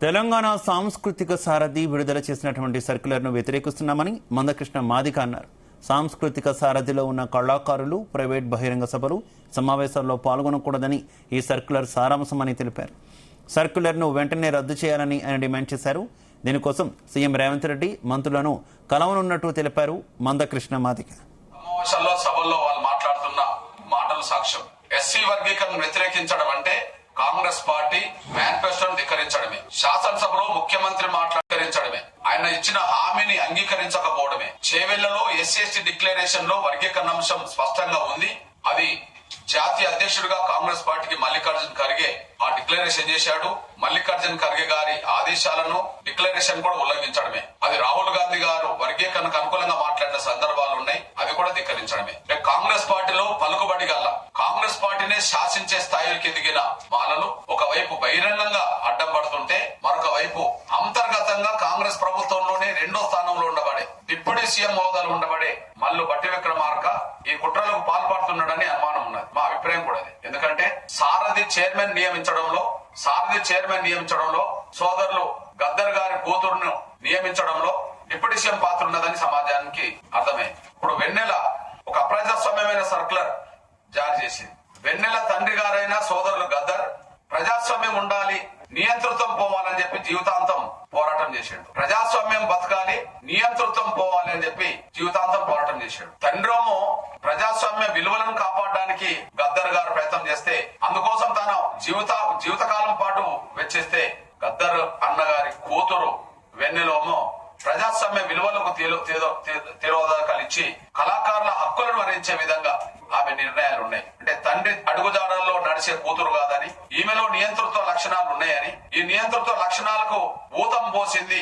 తెలంగాణ సాంస్కృతిక సారథి విడుదల చేసినటువంటి సర్క్యులర్ను వ్యతిరేకిస్తున్నామని మందకృష్ణ మాదిక అన్నారు. సాంస్కృతిక సారథిలో ఉన్న కళాకారులు ప్రైవేట్ బహిరంగ సభలు సమావేశాల్లో పాల్గొనకూడదని ఈ సర్క్యులర్ సారాంశమని తెలిపారు. సర్క్యులర్ను వెంటనే రద్దు చేయాలని ఆయన డిమాండ్ చేశారు. దీనికోసం సీఎం రేవంత్ రెడ్డి మంత్రులను కలవనున్నట్టు తెలిపారు మందకృష్ణ మాదిక. సమావేశాల్లో సభల్లో వాళ్ళు మాట్లాడుతున్న మాటలు సాక్ష్యం. ఎస్సీ వర్గీకరణను వ్యతిరేకించడం అంటే కాంగ్రెస్ పార్టీ మేనిఫెస్టోను ధిక్కరించడమే, శాసనసభలో ముఖ్యమంత్రి మాట్లాడించడమే, ఆయన ఇచ్చిన హామీని అంగీకరించకపోవడమే. చేవెళ్లలో ఎస్సీ ఎస్టీ డిక్లరేషన్ లో వర్గీకరణ అంశం స్పష్టంగా ఉంది. అది జాతీయ అధ్యక్షుడిగా కాంగ్రెస్ పార్టీకి మల్లికార్జున్ ఖర్గే ఆ డిక్లరేషన్ చేశాడు. మల్లికార్జున్ ఖర్గే గారి ఆదేశాలను డిక్లరేషన్ కూడా ఉల్లంఘించడమే. అది రాహుల్ గాంధీ గారు వర్గీకరణకు అనుకూలంగా మాట్లాడిన సందర్భాలు ఉన్నాయి, అది కూడా ధిక్కరించడమే. కాంగ్రెస్ పార్టీలో పలుకుబడి గల కాంగ్రెస్ పార్టీనే శాసించే స్థాయికి ఎదిగిన వాళ్ళను ఒకవైపు బహిరంగంగా అడ్డం పడుతుంటే మరొక వైపు అంతర్గతంగా కాంగ్రెస్ ప్రభుత్వంలోనే రెండో స్థానంలో ఉండబడే డిప్యూటీ సీఎం హోదాలు ఉండబడే మల్లు భట్టి విక్రమార్క ఈ కుట్రలకు పాల్పడుతున్నాడని అనుమానం ఉన్నది. మా అభిప్రాయం కూడా అది. ఎందుకంటే సారథి చైర్మన్ నియమించడంలో సోదరులు గద్దర్ గారి కూతురును నియమించడంలో డిప్యూటీ సీఎం పాత్ర ఉన్నదని సమాజానికి అర్థమైంది. ఇప్పుడు వెన్నెల ఒక అప్రజాస్వామ్యమైన సర్క్యులర్ జారీ చేసింది. వెన్నెల తండ్రి గారైన సోదరులు గద్దర్ ప్రజాస్వామ్యం ఉండాలి, నియంతృత్వం పోవాలని చెప్పి జీవితాంతం పోరాటం చేశాడు. ప్రజాస్వామ్యం బతకాలి, నియంతృత్వం పోవాలి అని చెప్పి జీవితాంతం పోరాటం చేశాడు. తండ్రేమో ప్రజాస్వామ్య విలువలను కాపాడడానికి గద్దర్ గారు ప్రయత్నం చేస్తే అందుకోసం తన జీవితకాలం పాటు వెచ్చిస్తే గద్దర్ అన్నగారి కూతురు వెన్నెలోమో ప్రజాస్వామ్య విలువలకు తిరోధకాలు ఇచ్చి కళాకారుల హక్కులను వరించే విధంగా ఆమె నిర్ణయాలు ఉన్నాయి. అంటే తండ్రి అడుగుజాడల్లో నడిచే కూతురు కాదని, ఈమెలో నియంతృత్వ లక్షణాలు ఉన్నాయని, ఈ నియంతృత్వ లక్షణాలకు ఊతం పోసింది